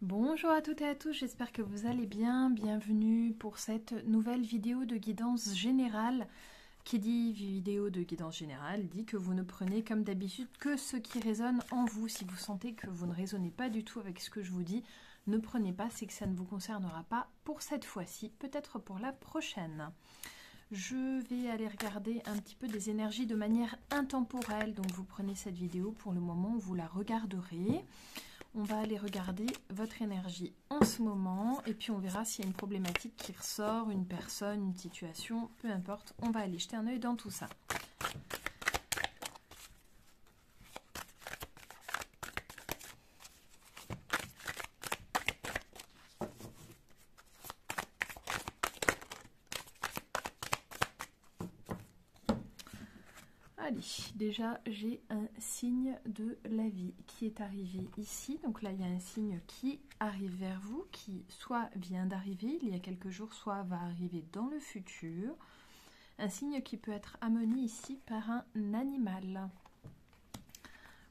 Bonjour à toutes et à tous, j'espère que vous allez bien. Bienvenue pour cette nouvelle vidéo de guidance générale. Qui dit vidéo de guidance générale dit que vous ne prenez comme d'habitude que ce qui résonne en vous. Si vous sentez que vous ne résonnez pas du tout avec ce que je vous dis, ne prenez pas, c'est que ça ne vous concernera pas pour cette fois-ci, peut-être pour la prochaine. Je vais aller regarder un petit peu des énergies de manière intemporelle, donc vous prenez cette vidéo pour le moment où vous la regarderez. On va aller regarder votre énergie en ce moment et puis on verra s'il y a une problématique qui ressort, une personne, une situation, peu importe. On va aller jeter un œil dans tout ça. Allez, déjà j'ai un signe de la vie qui est arrivé ici. Donc là il y a un signe qui arrive vers vous, qui soit vient d'arriver il y a quelques jours, soit va arriver dans le futur. Un signe qui peut être amené ici par un animal.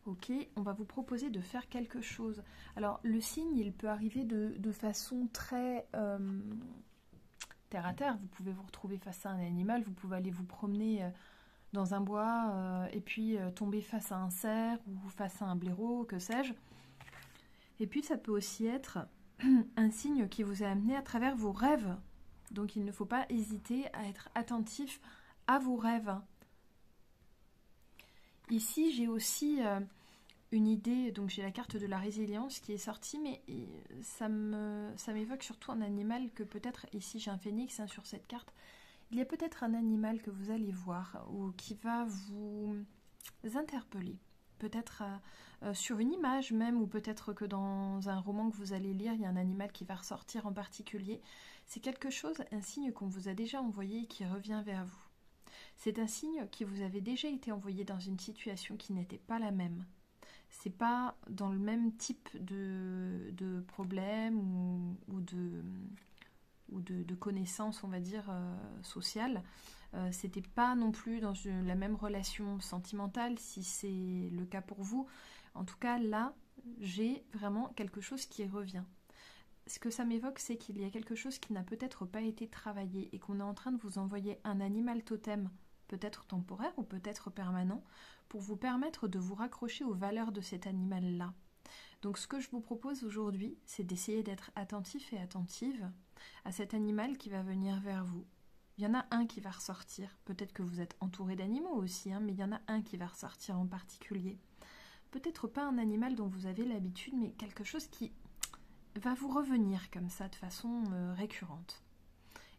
Ok, on va vous proposer de faire quelque chose. Alors le signe il peut arriver de façon très terre à terre. Vous pouvez vous retrouver face à un animal, vous pouvez aller vous promener dans un bois et puis tomber face à un cerf ou face à un blaireau, que sais-je. Et puis ça peut aussi être un signe qui vous est amené à travers vos rêves. Donc il ne faut pas hésiter à être attentif à vos rêves. Ici j'ai aussi une idée, donc j'ai la carte de la résilience qui est sortie, mais ça m'évoque surtout un animal que peut-être, ici j'ai un phénix sur cette carte. Il y a peut-être un animal que vous allez voir ou qui va vous interpeller. Peut-être sur une image même, ou peut-être que dans un roman que vous allez lire, il y a un animal qui va ressortir en particulier. C'est quelque chose, un signe qu'on vous a déjà envoyé et qui revient vers vous. C'est un signe qui vous avait déjà été envoyé dans une situation qui n'était pas la même. C'est pas dans le même type de problème ou de connaissances, on va dire, sociales. C'était pas non plus dans la même relation sentimentale, si c'est le cas pour vous. En tout cas, là, j'ai vraiment quelque chose qui revient. Ce que ça m'évoque, c'est qu'il y a quelque chose qui n'a peut-être pas été travaillé et qu'on est en train de vous envoyer un animal totem, peut-être temporaire ou peut-être permanent, pour vous permettre de vous raccrocher aux valeurs de cet animal-là. Donc ce que je vous propose aujourd'hui, c'est d'essayer d'être attentif et attentive à cet animal qui va venir vers vous. Il y en a un qui va ressortir. Peut-être que vous êtes entouré d'animaux aussi, mais il y en a un qui va ressortir en particulier. Peut-être pas un animal dont vous avez l'habitude, mais quelque chose qui va vous revenir comme ça de façon récurrente.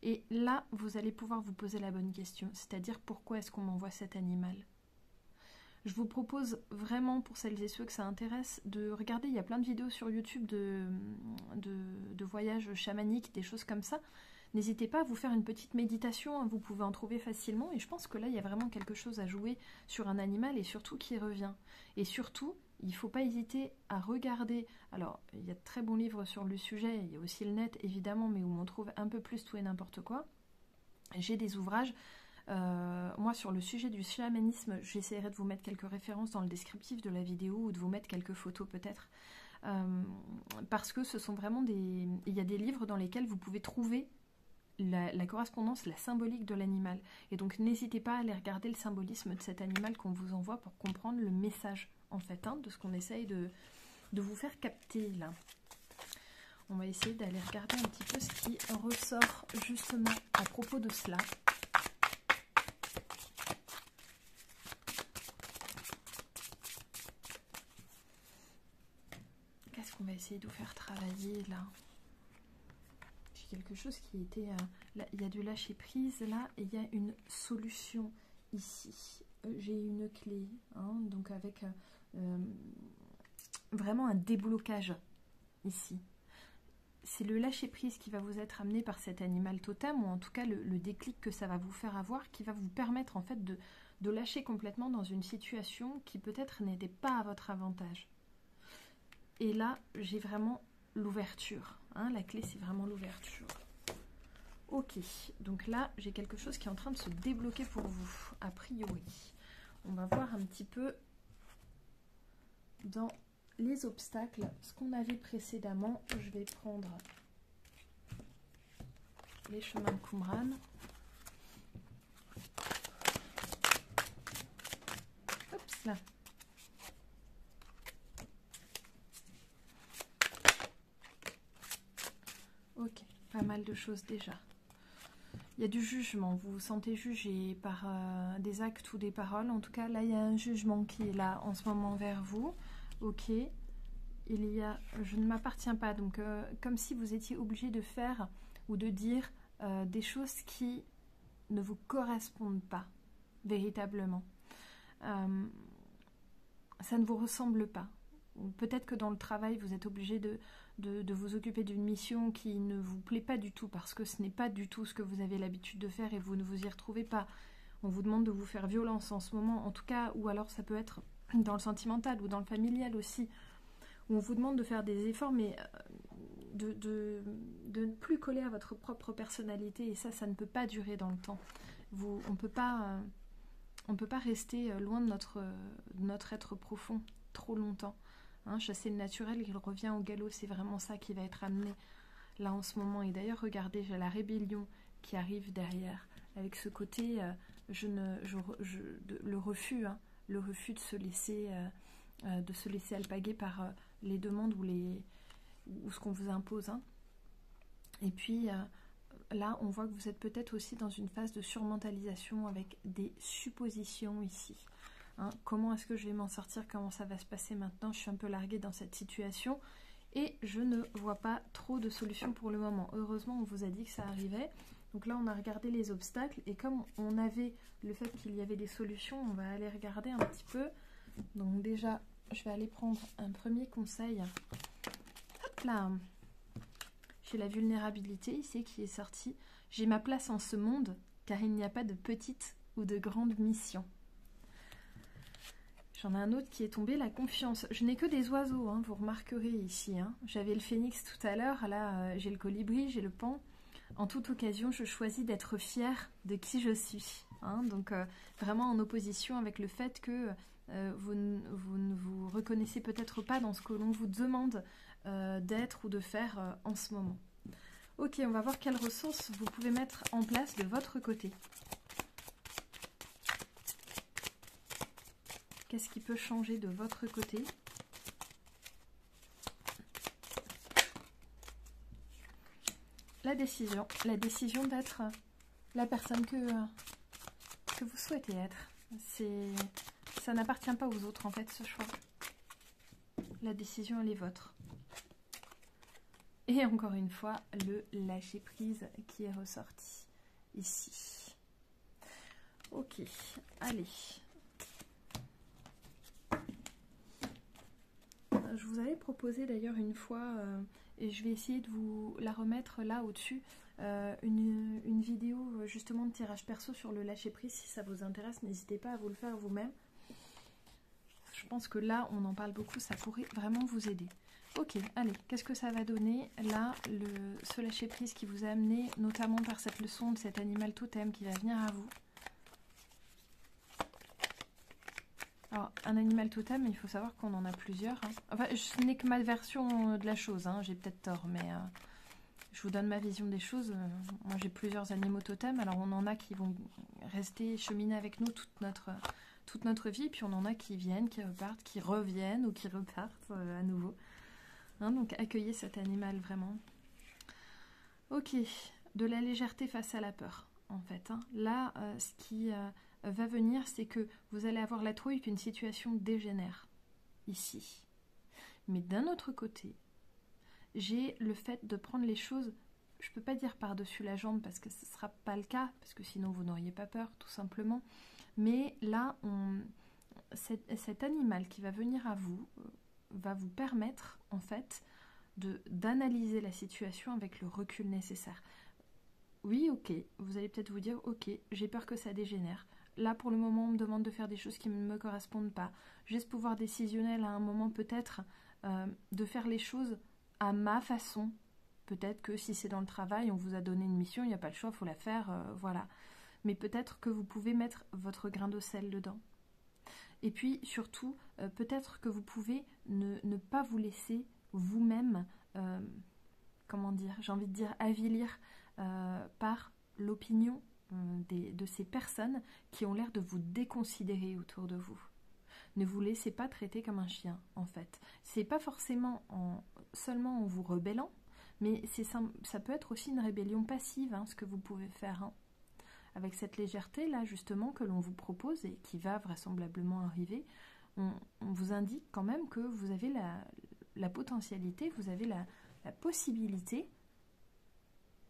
Et là, vous allez pouvoir vous poser la bonne question, c'est-à-dire pourquoi est-ce qu'on m'envoie cet animal ? Je vous propose vraiment, pour celles et ceux que ça intéresse, de regarder, il y a plein de vidéos sur YouTube de voyages chamaniques, des choses comme ça. N'hésitez pas à vous faire une petite méditation, vous pouvez en trouver facilement, et je pense que là, il y a vraiment quelque chose à jouer sur un animal, et surtout qui revient. Et surtout, il ne faut pas hésiter à regarder, alors il y a de très bons livres sur le sujet, il y a aussi le net évidemment, mais où on trouve un peu plus tout et n'importe quoi. J'ai des ouvrages. Moi sur le sujet du chamanisme, j'essaierai de vous mettre quelques références dans le descriptif de la vidéo ou de vous mettre quelques photos peut-être, parce que ce sont vraiment il y a des livres dans lesquels vous pouvez trouver la correspondance, la symbolique de l'animal, et donc n'hésitez pas à aller regarder le symbolisme de cet animal qu'on vous envoie pour comprendre le message en fait, de ce qu'on essaye de vous faire capter là. On va essayer d'aller regarder un petit peu ce qui ressort justement à propos de cela. Qu'est-ce qu'on va essayer de vous faire travailler là? J'ai quelque chose qui était... là, il y a du lâcher prise là, et il y a une solution ici. J'ai une clé, donc avec vraiment un déblocage ici. C'est le lâcher prise qui va vous être amené par cet animal totem, ou en tout cas le déclic que ça va vous faire avoir, qui va vous permettre en fait de lâcher complètement dans une situation qui peut-être n'était pas à votre avantage. Et là, j'ai vraiment l'ouverture. La clé, c'est vraiment l'ouverture. Ok, donc là, j'ai quelque chose qui est en train de se débloquer pour vous, a priori. On va voir un petit peu dans les obstacles, ce qu'on avait précédemment. Je vais prendre les chemins de Qumran. Oups là. Ok, pas mal de choses déjà. Il y a du jugement, vous vous sentez jugé par des actes ou des paroles. En tout cas, là, il y a un jugement qui est là en ce moment vers vous. Ok, il y a, je ne m'appartiens pas. Donc, comme si vous étiez obligé de faire ou de dire des choses qui ne vous correspondent pas véritablement. Ça ne vous ressemble pas. Peut-être que dans le travail, vous êtes obligé de vous occuper d'une mission qui ne vous plaît pas du tout parce que ce n'est pas du tout ce que vous avez l'habitude de faire et vous ne vous y retrouvez pas. On vous demande de vous faire violence en ce moment, en tout cas, ou alors ça peut être dans le sentimental ou dans le familial aussi, où on vous demande de faire des efforts, mais de ne plus coller à votre propre personnalité, et ça ne peut pas durer dans le temps. On ne peut pas rester loin de notre être profond trop longtemps. Hein, chasser le naturel, il revient au galop, c'est vraiment ça qui va être amené là en ce moment. Et d'ailleurs, regardez, j'ai la rébellion qui arrive derrière, avec ce côté, le refus, hein, le refus de se laisser alpaguer par les demandes ou ce qu'on vous impose. Hein. Et puis, là, on voit que vous êtes peut-être aussi dans une phase de surmentalisation avec des suppositions ici. Hein, comment est-ce que je vais m'en sortir? Comment ça va se passer maintenant? Je suis un peu larguée dans cette situation et je ne vois pas trop de solutions pour le moment. Heureusement, on vous a dit que ça arrivait. Donc là, on a regardé les obstacles et comme on avait le fait qu'il y avait des solutions, on va aller regarder un petit peu. Donc déjà, je vais aller prendre un premier conseil. Hop là! J'ai la vulnérabilité ici qui est sortie. J'ai ma place en ce monde car il n'y a pas de petite ou de grande mission. J'en ai un autre qui est tombé, la confiance. Je n'ai que des oiseaux, hein, vous remarquerez ici. Hein. J'avais le phénix tout à l'heure, là j'ai le colibri, j'ai le paon. En toute occasion, je choisis d'être fière de qui je suis. Hein. Donc vraiment en opposition avec le fait que vous ne vous reconnaissez peut-être pas dans ce que l'on vous demande d'être ou de faire en ce moment. Ok, on va voir quelles ressources vous pouvez mettre en place de votre côté. Qu'est-ce qui peut changer de votre côté? La décision d'être la personne que vous souhaitez être. Ça n'appartient pas aux autres en fait, ce choix. La décision, elle est vôtre. Et encore une fois, le lâcher prise qui est ressorti ici. Ok, allez. Je vous avais proposé d'ailleurs une fois, et je vais essayer de vous la remettre là au-dessus, une vidéo justement de tirage perso sur le lâcher prise. Si ça vous intéresse, n'hésitez pas à vous le faire vous-même. Je pense que là, on en parle beaucoup, ça pourrait vraiment vous aider. Ok, allez, qu'est-ce que ça va donner là, ce lâcher prise qui vous a amené, notamment par cette leçon de cet animal totem qui va venir à vous. Alors, un animal totem, il faut savoir qu'on en a plusieurs. Hein. Enfin, ce n'est que ma version de la chose, hein. J'ai peut-être tort, mais je vous donne ma vision des choses. Moi, j'ai plusieurs animaux totems, alors on en a qui vont rester cheminer avec nous toute notre vie, puis on en a qui viennent, qui repartent, qui reviennent ou qui repartent à nouveau. Hein, donc, accueillez cet animal vraiment. Ok, de la légèreté face à la peur, en fait. Hein. Là, ce qui va venir, c'est que vous allez avoir la trouille qu'une situation dégénère, ici. Mais d'un autre côté, j'ai le fait de prendre les choses, je ne peux pas dire par-dessus la jambe, parce que ce ne sera pas le cas, parce que sinon vous n'auriez pas peur, tout simplement. Mais là, cet animal qui va venir à vous, va vous permettre, en fait, d'analyser la situation avec le recul nécessaire. Oui, ok, vous allez peut-être vous dire, ok, j'ai peur que ça dégénère. Là, pour le moment, on me demande de faire des choses qui ne me correspondent pas. J'ai ce pouvoir décisionnel à un moment, peut-être, de faire les choses à ma façon. Peut-être que si c'est dans le travail, on vous a donné une mission, il n'y a pas le choix, il faut la faire, voilà. Mais peut-être que vous pouvez mettre votre grain de sel dedans. Et puis surtout, peut-être que vous pouvez ne pas vous laisser vous-même, comment dire, j'ai envie de dire avilir par l'opinion de ces personnes qui ont l'air de vous déconsidérer autour de vous. Ne vous laissez pas traiter comme un chien, en fait. C'est pas forcément seulement en vous rebellant, mais ça peut être aussi une rébellion passive, ce que vous pouvez faire. Avec cette légèreté-là, justement, que l'on vous propose et qui va vraisemblablement arriver, on vous indique quand même que vous avez la potentialité, vous avez la possibilité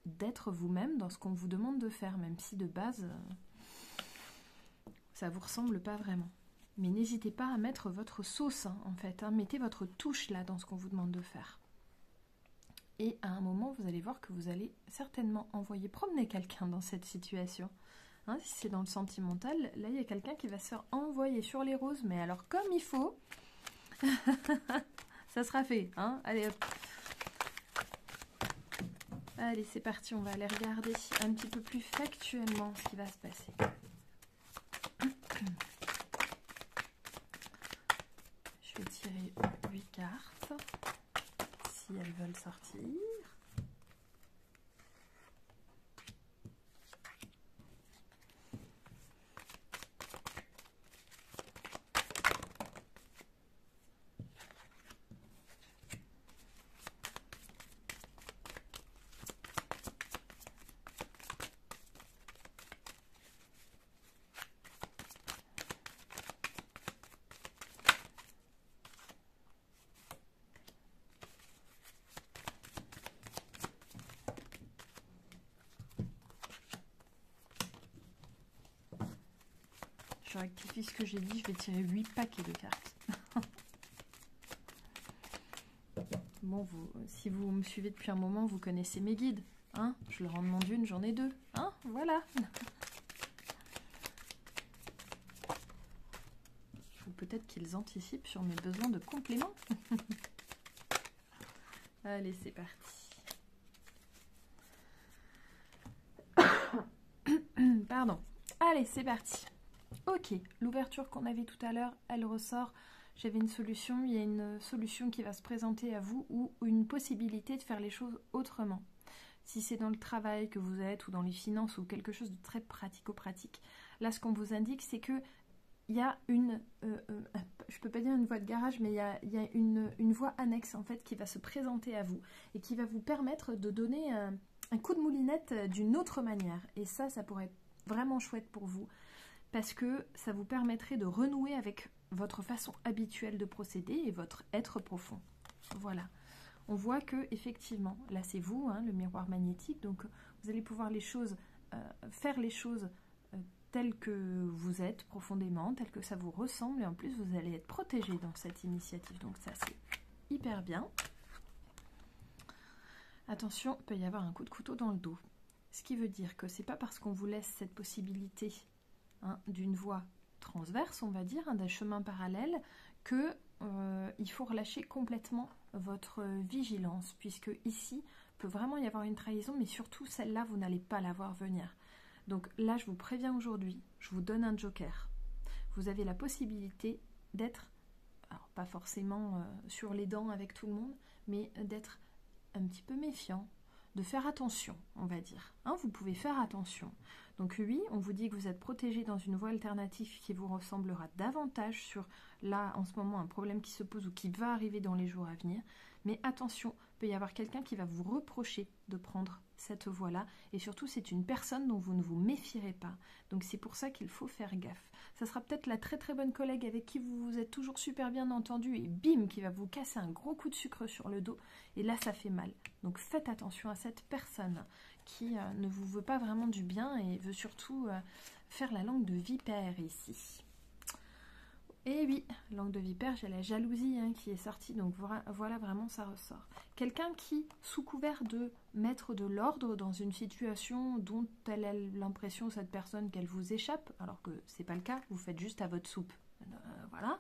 d'être vous-même dans ce qu'on vous demande de faire, même si de base, ça vous ressemble pas vraiment. Mais n'hésitez pas à mettre votre sauce, en fait. Mettez votre touche là dans ce qu'on vous demande de faire. Et à un moment, vous allez voir que vous allez certainement envoyer promener quelqu'un dans cette situation. Si c'est dans le sentimental, là, il y a quelqu'un qui va se faire envoyer sur les roses, mais alors comme il faut, ça sera fait. Allez, hop. Allez, c'est parti, on va aller regarder un petit peu plus factuellement ce qui va se passer. Je vais tirer 8 cartes, si elles veulent sortir. Je rectifie ce que j'ai dit, je vais tirer 8 paquets de cartes. Bon, si vous me suivez depuis un moment, vous connaissez mes guides. Je leur en demande une, j'en ai deux. Voilà. Ou peut-être qu'ils anticipent sur mes besoins de compléments. Allez, c'est parti. Pardon. Allez, c'est parti. Ok, l'ouverture qu'on avait tout à l'heure, elle ressort. J'avais une solution, il y a une solution qui va se présenter à vous ou une possibilité de faire les choses autrement. Si c'est dans le travail que vous êtes ou dans les finances ou quelque chose de très pratico-pratique, là ce qu'on vous indique c'est que il y a une, je peux pas dire une voie de garage, mais il y a une voie annexe en fait qui va se présenter à vous et qui va vous permettre de donner un coup de moulinette d'une autre manière. Et ça pourrait être vraiment chouette pour vous. Parce que ça vous permettrait de renouer avec votre façon habituelle de procéder et votre être profond. Voilà. On voit que effectivement, là c'est vous, le miroir magnétique, donc vous allez pouvoir faire les choses telles que vous êtes profondément, telles que ça vous ressemble, et en plus vous allez être protégé dans cette initiative. Donc ça c'est hyper bien. Attention, il peut y avoir un coup de couteau dans le dos. Ce qui veut dire que c'est pas parce qu'on vous laisse cette possibilité d'une voie transverse, on va dire, d'un chemin parallèle, que il faut relâcher complètement votre vigilance, puisque ici peut vraiment y avoir une trahison, mais surtout celle-là, vous n'allez pas la voir venir. Donc là, je vous préviens aujourd'hui, je vous donne un joker. Vous avez la possibilité d'être, alors pas forcément sur les dents avec tout le monde, mais d'être un petit peu méfiant, de faire attention, on va dire. Vous pouvez faire attention. Donc oui, on vous dit que vous êtes protégé dans une voie alternative qui vous ressemblera davantage sur, là, en ce moment, un problème qui se pose ou qui va arriver dans les jours à venir. Mais attention, il peut y avoir quelqu'un qui va vous reprocher de prendre cette voie-là. Et surtout, c'est une personne dont vous ne vous méfierez pas. Donc c'est pour ça qu'il faut faire gaffe. Ça sera peut-être la très très bonne collègue avec qui vous vous êtes toujours super bien entendu et bim, qui va vous casser un gros coup de sucre sur le dos. Et là, ça fait mal. Donc faites attention à cette personne qui ne vous veut pas vraiment du bien et veut surtout faire la langue de vipère ici. Et oui, langue de vipère, j'ai la jalousie qui est sortie, donc voilà, vraiment ça ressort. Quelqu'un qui, sous couvert de mettre de l'ordre dans une situation dont elle a l'impression, cette personne, qu'elle vous échappe, alors que c'est pas le cas, vous faites juste à votre soupe. Voilà.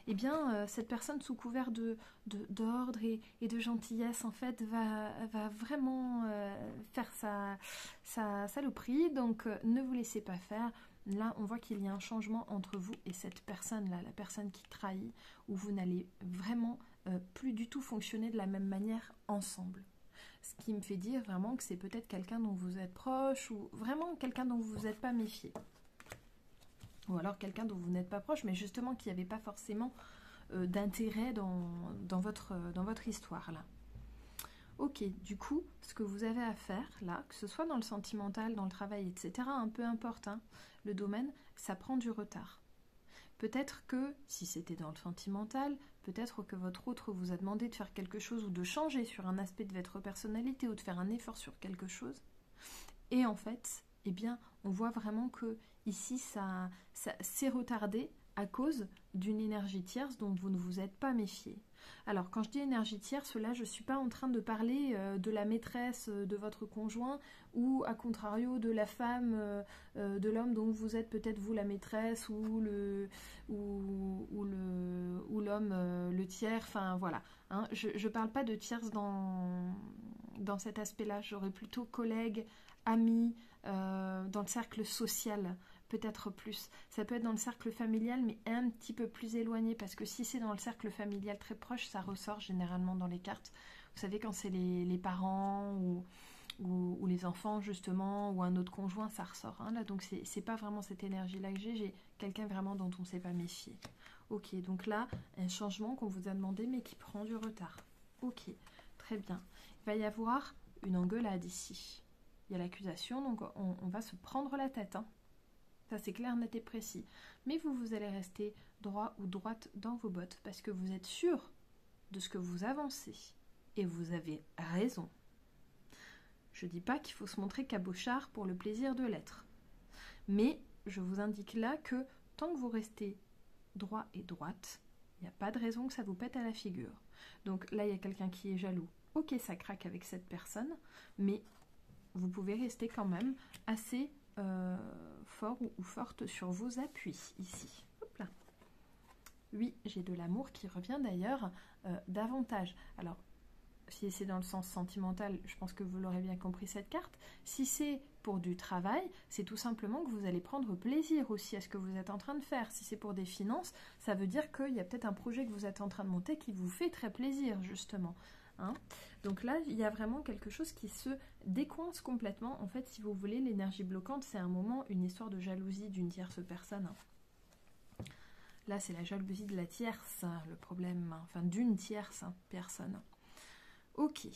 Eh bien, cette personne sous couvert d'ordre et de gentillesse, en fait, va vraiment faire sa saloperie. Donc, ne vous laissez pas faire. Là, on voit qu'il y a un changement entre vous et cette personne-là, la personne qui trahit, où vous n'allez vraiment plus du tout fonctionner de la même manière ensemble. Ce qui me fait dire vraiment que c'est peut-être quelqu'un dont vous êtes proche, ou vraiment quelqu'un dont vous n'êtes pas méfié. Ou alors quelqu'un dont vous n'êtes pas proche, mais justement qui n'avait pas forcément d'intérêt dans votre histoire, là. Ok, du coup, ce que vous avez à faire, là, que ce soit dans le sentimental, dans le travail, etc., peu importe, hein, le domaine, ça prend du retard. Peut-être que, si c'était dans le sentimental, peut-être que votre autre vous a demandé de faire quelque chose ou de changer sur un aspect de votre personnalité ou de faire un effort sur quelque chose. Et en fait, eh bien, on voit vraiment que ici, ça s'est retardé à cause d'une énergie tierce dont vous ne vous êtes pas méfié. Alors, quand je dis énergie tierce, là, je ne suis pas en train de parler de la maîtresse de votre conjoint ou, à contrario, de la femme, de l'homme dont vous êtes peut-être vous la maîtresse ou l'homme le tiers. Enfin, voilà. Hein, je ne parle pas de tierce dans cet aspect-là. J'aurais plutôt collègues, amis, dans le cercle social. Peut-être plus. Ça peut être dans le cercle familial, mais un petit peu plus éloigné, parce que si c'est dans le cercle familial très proche, ça ressort généralement dans les cartes. Vous savez, quand c'est les parents ou les enfants, justement, ou un autre conjoint, ça ressort. Hein, là, donc, c'est pas vraiment cette énergie-là que j'ai quelqu'un vraiment dont on ne s'est pas méfié. Ok, donc là, un changement qu'on vous a demandé, mais qui prend du retard. Ok, très bien. Il va y avoir une engueulade ici. Il y a l'accusation, donc on va se prendre la tête, hein. Ça, c'est clair, net et précis. Mais vous allez rester droit ou droite dans vos bottes parce que vous êtes sûr de ce que vous avancez. Et vous avez raison. Je ne dis pas qu'il faut se montrer cabochard pour le plaisir de l'être. Mais je vous indique là que tant que vous restez droit et droite, il n'y a pas de raison que ça vous pète à la figure. Donc là, il y a quelqu'un qui est jaloux. Ok, ça craque avec cette personne, mais vous pouvez rester quand même assez fort ou forte sur vos appuis ici. Hop là. Oui, j'ai de l'amour qui revient d'ailleurs davantage. Alors, si c'est dans le sens sentimental, je pense que vous l'aurez bien compris cette carte. Si c'est pour du travail, c'est tout simplement que vous allez prendre plaisir aussi à ce que vous êtes en train de faire. Si c'est pour des finances, ça veut dire qu'il y a peut-être un projet que vous êtes en train de monter qui vous fait très plaisir, justement. Hein. Donc là, il y a vraiment quelque chose qui se décoince complètement. En fait, si vous voulez, l'énergie bloquante, c'est un moment, une histoire de jalousie d'une tierce personne. Là, c'est la jalousie de la tierce, le problème, enfin d'une tierce personne. Ok.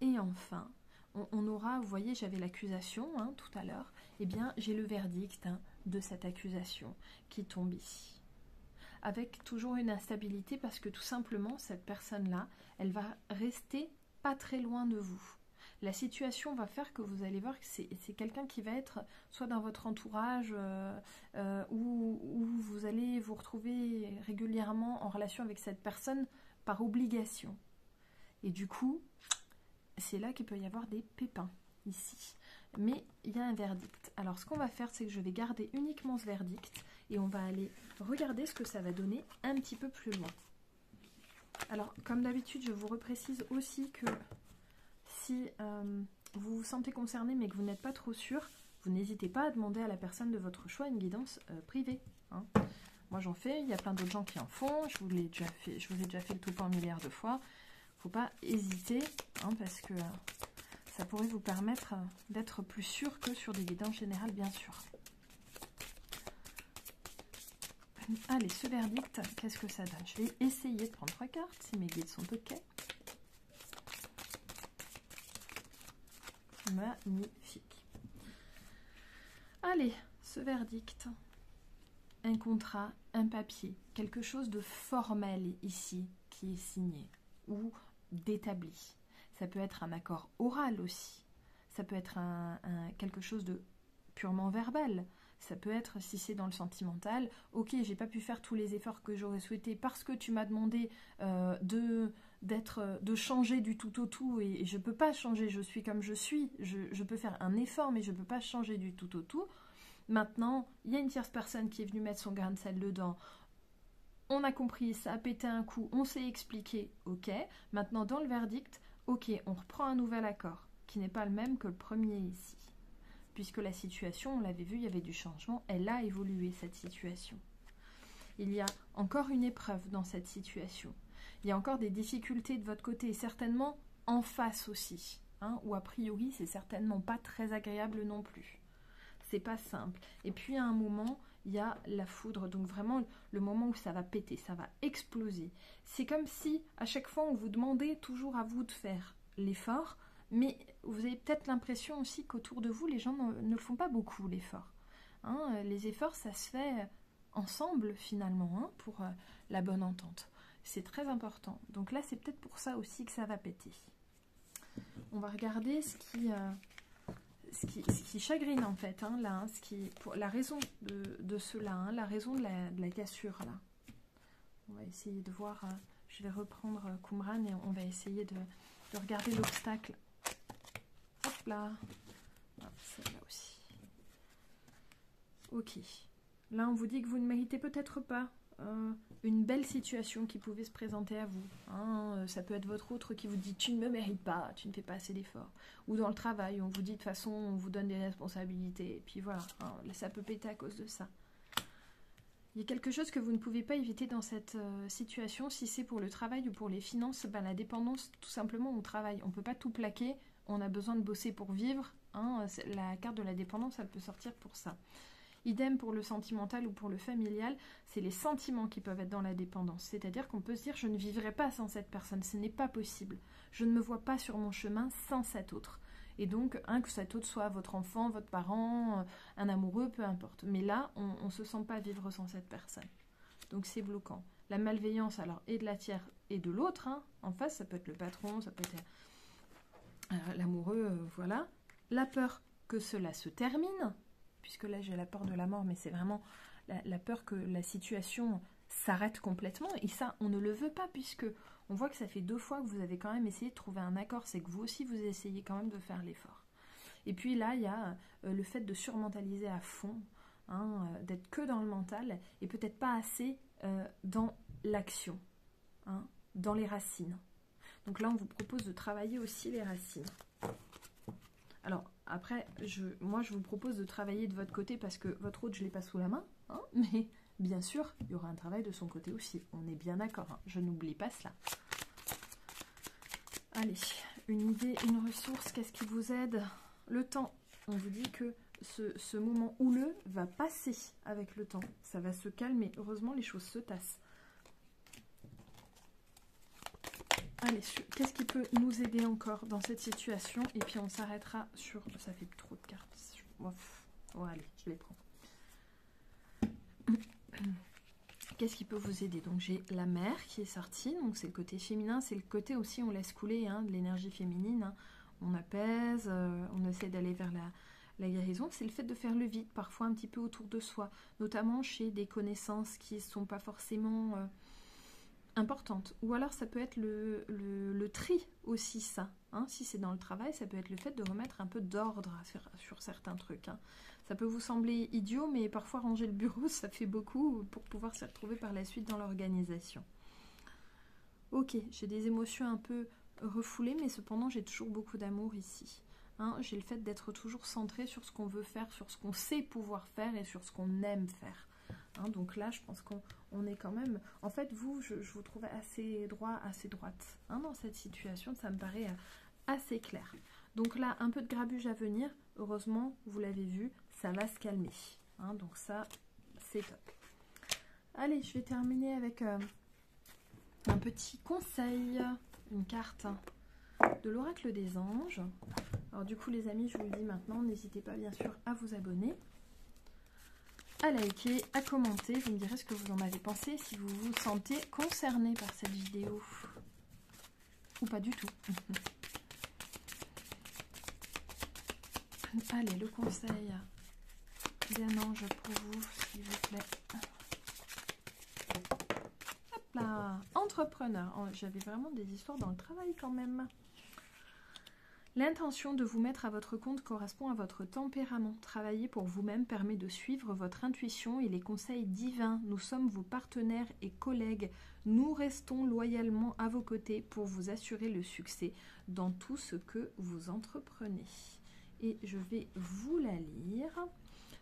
Et enfin, on aura, vous voyez, j'avais l'accusation tout à l'heure. Eh bien, j'ai le verdict de cette accusation qui tombe ici. Avec toujours une instabilité parce que tout simplement, cette personne-là, elle va rester pas très loin de vous. La situation va faire que vous allez voir que c'est quelqu'un qui va être soit dans votre entourage où vous allez vous retrouver régulièrement en relation avec cette personne par obligation. Et du coup, c'est là qu'il peut y avoir des pépins ici. Mais il y a un verdict. Alors, ce qu'on va faire, c'est que je vais garder uniquement ce verdict et on va aller regarder ce que ça va donner un petit peu plus loin. Alors, comme d'habitude, je vous reprécise aussi que si vous vous sentez concerné mais que vous n'êtes pas trop sûr, vous n'hésitez pas à demander à la personne de votre choix une guidance privée. Hein. Moi, j'en fais, il y a plein d'autres gens qui en font, je vous ai déjà fait le topo un milliard de fois. Il ne faut pas hésiter, parce que ça pourrait vous permettre d'être plus sûr que sur des guidances générales, bien sûr. Allez, ce verdict, qu'est-ce que ça donne? Je vais essayer de prendre 3 cartes, si mes guides sont OK. Magnifique. Allez, ce verdict. Un contrat, un papier, quelque chose de formel ici qui est signé ou d'établi. Ça peut être un accord oral aussi. Ça peut être quelque chose de purement verbal. Ça peut être, si c'est dans le sentimental, ok, j'ai pas pu faire tous les efforts que j'aurais souhaité parce que tu m'as demandé de changer du tout au tout et je peux pas changer, je suis comme je suis. Je peux faire un effort, mais je peux pas changer du tout au tout. Maintenant, il y a une tierce personne qui est venue mettre son grain de sel dedans. On a compris, ça a pété un coup, on s'est expliqué, ok. Maintenant, dans le verdict, ok, on reprend un nouvel accord qui n'est pas le même que le premier ici. puisque la situation, on l'avait vu, il y avait du changement, elle a évolué cette situation. Il y a encore une épreuve dans cette situation. Il y a encore des difficultés de votre côté, et certainement en face aussi, hein, ou a priori, c'est certainement pas très agréable non plus. C'est pas simple. Et puis à un moment, il y a la foudre, donc vraiment le moment où ça va péter, ça va exploser. C'est comme si à chaque fois on vous demandait toujours à vous de faire l'effort, mais vous avez peut-être l'impression aussi qu'autour de vous, les gens ne le font pas beaucoup l'effort. Hein, les efforts, ça se fait ensemble finalement, hein, pour la bonne entente. C'est très important. Donc là, c'est peut-être pour ça aussi que ça va péter. On va regarder ce qui chagrine en fait, hein, là, hein, la raison de cela, hein, la raison de la cassure là. On va essayer de voir, je vais reprendre Qumran et on va essayer de regarder l'obstacle. Hop là, celle-là aussi. Ok, là on vous dit que vous ne méritez peut-être pas une belle situation qui pouvait se présenter à vous. Hein, ça peut être votre autre qui vous dit tu ne me mérites pas, tu ne fais pas assez d'efforts. Ou dans le travail, on vous dit de toute façon, on vous donne des responsabilités. Et puis voilà, hein, ça peut péter à cause de ça. Il y a quelque chose que vous ne pouvez pas éviter dans cette situation. Si c'est pour le travail ou pour les finances, ben, la dépendance, tout simplement, on travaille. On ne peut pas tout plaquer, on a besoin de bosser pour vivre. Hein, la carte de la dépendance, elle peut sortir pour ça. Idem pour le sentimental ou pour le familial, c'est les sentiments qui peuvent être dans la dépendance. C'est-à-dire qu'on peut se dire, je ne vivrai pas sans cette personne, ce n'est pas possible. Je ne me vois pas sur mon chemin sans cet autre. Et donc, que cet autre soit votre enfant, votre parent, un amoureux, peu importe. Mais là, on ne se sent pas vivre sans cette personne. Donc c'est bloquant. La malveillance, alors, et de la tiers et de l'autre, hein, en face, ça peut être le patron, ça peut être l'amoureux, voilà. La peur que cela se termine, puisque là j'ai la peur de la mort, mais c'est vraiment la peur que la situation s'arrête complètement, et ça on ne le veut pas, puisque on voit que ça fait 2 fois que vous avez quand même essayé de trouver un accord, c'est que vous aussi vous essayez quand même de faire l'effort. Et puis là il y a le fait de surmentaliser à fond, hein, d'être que dans le mental, et peut-être pas assez dans l'action, hein, dans les racines. Donc là on vous propose de travailler aussi les racines. Alors, après, moi, je vous propose de travailler de votre côté parce que votre autre, je ne l'ai pas sous la main. Hein, mais bien sûr, il y aura un travail de son côté aussi. On est bien d'accord. Hein, je n'oublie pas cela. Allez, une idée, une ressource, qu'est-ce qui vous aide? Le temps. On vous dit que ce moment houleux va passer avec le temps. Ça va se calmer. Heureusement, les choses se tassent. Allez, qu'est-ce qui peut nous aider encore dans cette situation? Et puis on s'arrêtera sur... Ça fait trop de cartes. Oh, allez, je les prends. Qu'est-ce qui peut vous aider? Donc j'ai la mer qui est sortie, donc c'est le côté féminin, c'est le côté aussi on laisse couler, hein, de l'énergie féminine. Hein. On apaise, on essaie d'aller vers la guérison. C'est le fait de faire le vide, parfois un petit peu autour de soi, notamment chez des connaissances qui ne sont pas forcément... importante. Ou alors ça peut être le tri aussi, ça. Hein. Si c'est dans le travail, ça peut être le fait de remettre un peu d'ordre sur certains trucs. Hein. Ça peut vous sembler idiot, mais parfois ranger le bureau, ça fait beaucoup pour pouvoir s'y retrouver par la suite dans l'organisation. Ok, j'ai des émotions un peu refoulées, mais cependant j'ai toujours beaucoup d'amour ici. Hein. J'ai le fait d'être toujours centré sur ce qu'on veut faire, sur ce qu'on sait pouvoir faire et sur ce qu'on aime faire. Hein, donc là, je pense qu'on est quand même... En fait, je vous trouve assez droit, assez droite. Hein, dans cette situation, ça me paraît assez clair. Donc là, un peu de grabuge à venir. Heureusement, vous l'avez vu, ça va se calmer. Hein, donc ça, c'est top. Allez, je vais terminer avec un petit conseil. Une carte de l'oracle des anges. Alors du coup, les amis, je vous le dis maintenant, n'hésitez pas bien sûr à vous abonner, à liker, à commenter, vous me direz ce que vous en avez pensé, si vous vous sentez concerné par cette vidéo, ou pas du tout. Allez, le conseil d'un ange pour vous, s'il vous plaît. Hop là, entrepreneur. Oh, j'avais vraiment des histoires dans le travail quand même. L'intention de vous mettre à votre compte correspond à votre tempérament. Travailler pour vous-même permet de suivre votre intuition et les conseils divins. Nous sommes vos partenaires et collègues. Nous restons loyalement à vos côtés pour vous assurer le succès dans tout ce que vous entreprenez. et je vais vous la lire.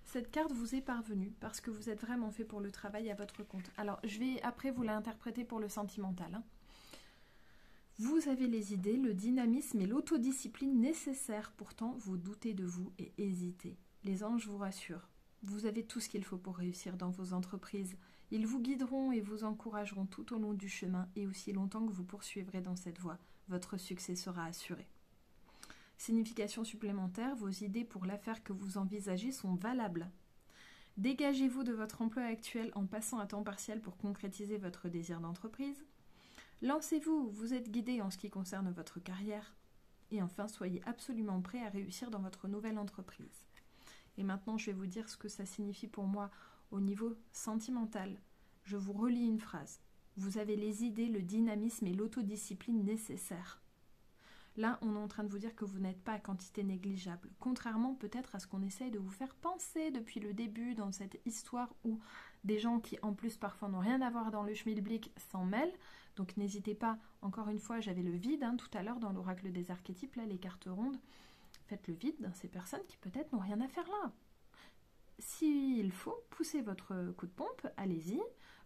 Cette carte vous est parvenue parce que vous êtes vraiment fait pour le travail à votre compte. Alors, je vais après vous l'interpréter pour le sentimental. Vous avez les idées, le dynamisme et l'autodiscipline nécessaires. Pourtant, vous doutez de vous et hésitez. Les anges vous rassurent. Vous avez tout ce qu'il faut pour réussir dans vos entreprises. Ils vous guideront et vous encourageront tout au long du chemin et aussi longtemps que vous poursuivrez dans cette voie. Votre succès sera assuré. Signification supplémentaire, vos idées pour l'affaire que vous envisagez sont valables. Dégagez-vous de votre emploi actuel en passant à temps partiel pour concrétiser votre désir d'entreprise. Lancez-vous, vous êtes guidé en ce qui concerne votre carrière. Et enfin, soyez absolument prêt à réussir dans votre nouvelle entreprise. Et maintenant, je vais vous dire ce que ça signifie pour moi au niveau sentimental. Je vous relis une phrase. Vous avez les idées, le dynamisme et l'autodiscipline nécessaires. Là, on est en train de vous dire que vous n'êtes pas à quantité négligeable, contrairement peut-être à ce qu'on essaye de vous faire penser depuis le début dans cette histoire où des gens qui en plus parfois n'ont rien à voir dans le schmilblick s'en mêlent. Donc n'hésitez pas, encore une fois, j'avais le vide tout à l'heure dans l'oracle des archétypes, là les cartes rondes. Faites le vide dans ces personnes qui peut-être n'ont rien à faire là. S'il faut, poussez votre coup de pompe, allez-y,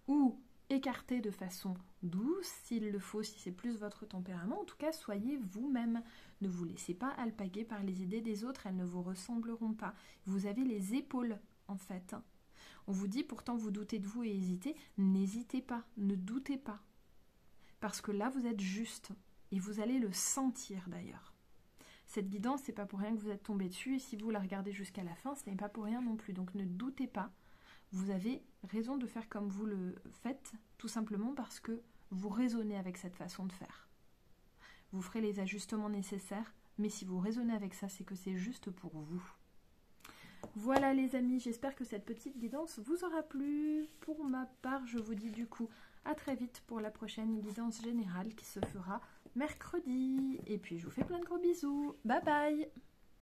ou écartez de façon douce, s'il le faut, si c'est plus votre tempérament. En tout cas, soyez vous-même. Ne vous laissez pas alpaguer par les idées des autres, elles ne vous ressembleront pas. Vous avez les épaules, en fait. On vous dit, pourtant, vous doutez de vous et hésitez. N'hésitez pas, ne doutez pas. Parce que là, vous êtes juste. Et vous allez le sentir, d'ailleurs. Cette guidance, c'est pas pour rien que vous êtes tombé dessus. Et si vous la regardez jusqu'à la fin, ce n'est pas pour rien non plus. Donc, ne doutez pas. Vous avez raison de faire comme vous le faites, tout simplement parce que vous raisonnez avec cette façon de faire. Vous ferez les ajustements nécessaires, mais si vous raisonnez avec ça, c'est que c'est juste pour vous. Voilà les amis, j'espère que cette petite guidance vous aura plu. Pour ma part, je vous dis du coup à très vite pour la prochaine guidance générale qui se fera mercredi. Et puis je vous fais plein de gros bisous. Bye bye!